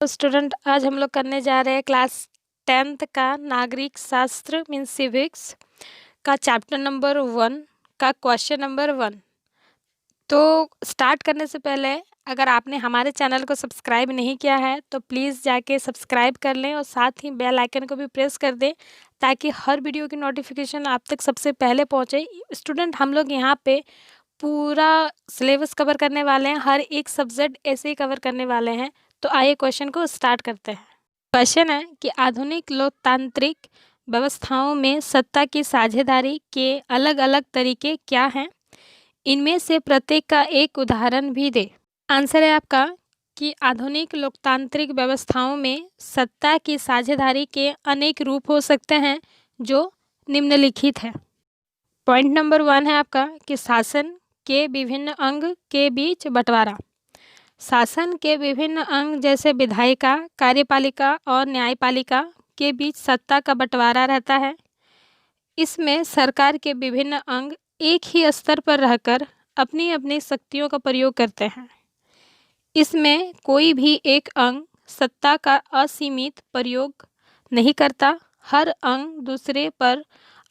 तो स्टूडेंट आज हम लोग करने जा रहे हैं क्लास 10th का नागरिक शास्त्र मीन्स सिविक्स का चैप्टर नंबर 1 का क्वेश्चन नंबर 1। तो स्टार्ट करने से पहले अगर आपने हमारे चैनल को सब्सक्राइब नहीं किया है तो प्लीज़ जाके सब्सक्राइब कर लें और साथ ही बेल आइकन को भी प्रेस कर दें ताकि हर वीडियो की नोटिफिकेशन आप तक सबसे पहले पहुंचे। स्टूडेंट हम लोग यहाँ पे पूरा सिलेबस कवर करने वाले हैं, हर एक सब्जेक्ट ऐसे ही कवर करने वाले हैं। तो आइए क्वेश्चन को स्टार्ट करते हैं। क्वेश्चन है कि आधुनिक लोकतांत्रिक व्यवस्थाओं में सत्ता की साझेदारी के अलग अलग तरीके क्या हैं? इनमें से प्रत्येक का एक उदाहरण भी दे। आंसर है आपका कि आधुनिक लोकतांत्रिक व्यवस्थाओं में सत्ता की साझेदारी के अनेक रूप हो सकते हैं जो निम्नलिखित है। पॉइंट नंबर 1 है आपका कि शासन के विभिन्न अंग के बीच बंटवारा। शासन के विभिन्न अंग जैसे विधायिका, कार्यपालिका और न्यायपालिका के बीच सत्ता का बंटवारा रहता है। इसमें सरकार के विभिन्न अंग एक ही स्तर पर रहकर अपनी अपनी शक्तियों का प्रयोग करते हैं। इसमें कोई भी एक अंग सत्ता का असीमित प्रयोग नहीं करता, हर अंग दूसरे पर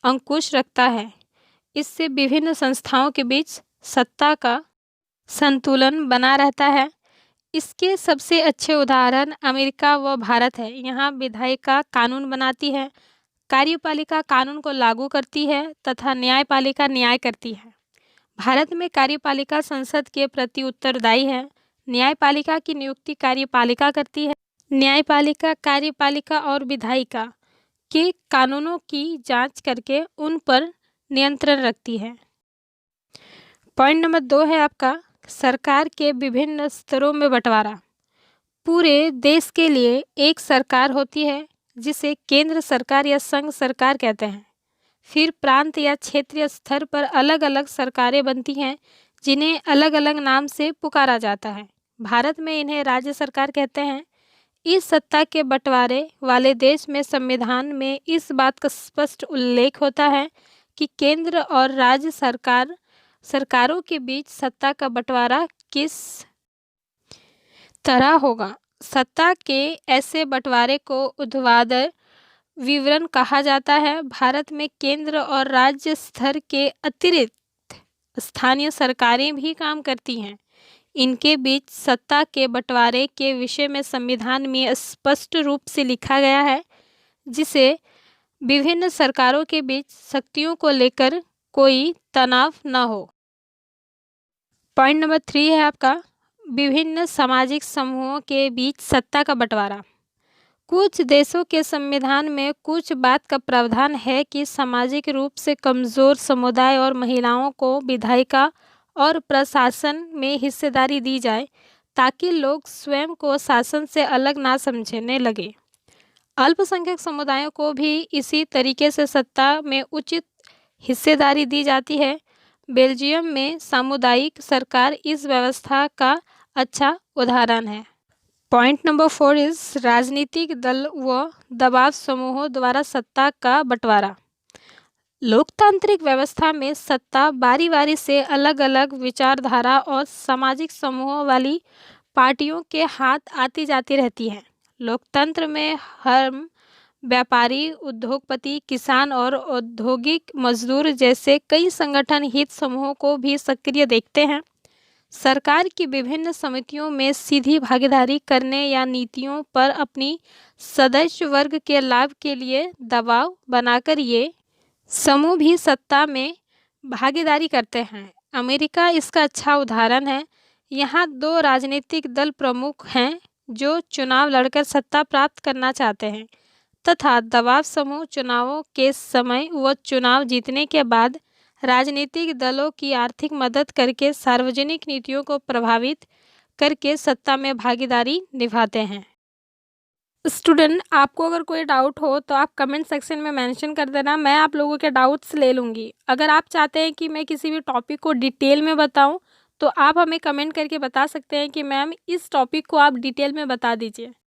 अंकुश रखता है। इससे विभिन्न संस्थाओं के बीच सत्ता का संतुलन बना रहता है। इसके सबसे अच्छे उदाहरण अमेरिका व भारत है। यहाँ विधायिका कानून बनाती है, कार्यपालिका कानून को लागू करती है तथा न्यायपालिका न्याय करती है। भारत में कार्यपालिका संसद के प्रति उत्तरदायी है, न्यायपालिका की नियुक्ति कार्यपालिका करती है। न्यायपालिका कार्यपालिका और विधायिका के कानूनों की जांच करके उन पर नियंत्रण रखती है। पॉइंट नंबर 2 है आपका सरकार के विभिन्न स्तरों में बंटवारा। पूरे देश के लिए एक सरकार होती है जिसे केंद्र सरकार या संघ सरकार कहते हैं। फिर प्रांत या क्षेत्रीय स्तर पर अलग अलग सरकारें बनती हैं जिन्हें अलग अलग नाम से पुकारा जाता है। भारत में इन्हें राज्य सरकार कहते हैं। इस सत्ता के बंटवारे वाले देश में संविधान में इस बात का स्पष्ट उल्लेख होता है कि केंद्र और राज्य सरकारों के बीच सत्ता का बंटवारा किस तरह होगा। सत्ता के ऐसे बंटवारे को ऊर्ध्वाधर विवरण कहा जाता है। भारत में केंद्र और राज्य स्तर के अतिरिक्त स्थानीय सरकारें भी काम करती हैं। इनके बीच सत्ता के बंटवारे के विषय में संविधान में स्पष्ट रूप से लिखा गया है, जिसे विभिन्न सरकारों के बीच शक्तियों को लेकर कोई तनाव न हो। पॉइंट नंबर 3 है आपका विभिन्न सामाजिक समूहों के बीच सत्ता का बंटवारा। कुछ देशों के संविधान में कुछ बात का प्रावधान है कि सामाजिक रूप से कमजोर समुदाय और महिलाओं को विधायिका और प्रशासन में हिस्सेदारी दी जाए ताकि लोग स्वयं को शासन से अलग ना समझने लगे। अल्पसंख्यक समुदायों को भी इसी तरीके से सत्ता में उचित हिस्सेदारी दी जाती है। बेल्जियम में सामुदायिक सरकार इस व्यवस्था का अच्छा उदाहरण है। पॉइंट नंबर 4 इज राजनीतिक दल व दबाव समूहों द्वारा सत्ता का बंटवारा। लोकतांत्रिक व्यवस्था में सत्ता बारी बारी से अलग अलग विचारधारा और सामाजिक समूहों वाली पार्टियों के हाथ आती जाती रहती है। लोकतंत्र में हम व्यापारी, उद्योगपति, किसान और औद्योगिक मजदूर जैसे कई संगठन हित समूहों को भी सक्रिय देखते हैं। सरकार की विभिन्न समितियों में सीधी भागीदारी करने या नीतियों पर अपनी सदस्य वर्ग के लाभ के लिए दबाव बनाकर ये समूह भी सत्ता में भागीदारी करते हैं। अमेरिका इसका अच्छा उदाहरण है। यहाँ 2 राजनीतिक दल प्रमुख हैं जो चुनाव लड़कर सत्ता प्राप्त करना चाहते हैं तथा दबाव समूह चुनावों के समय व चुनाव जीतने के बाद राजनीतिक दलों की आर्थिक मदद करके सार्वजनिक नीतियों को प्रभावित करके सत्ता में भागीदारी निभाते हैं। स्टूडेंट आपको अगर कोई डाउट हो तो आप कमेंट सेक्शन में मेंशन कर देना, मैं आप लोगों के डाउट्स ले लूँगी। अगर आप चाहते हैं कि मैं किसी भी टॉपिक को डिटेल में बताऊं तो आप हमें कमेंट करके बता सकते हैं कि मैम इस टॉपिक को आप डिटेल में बता दीजिए।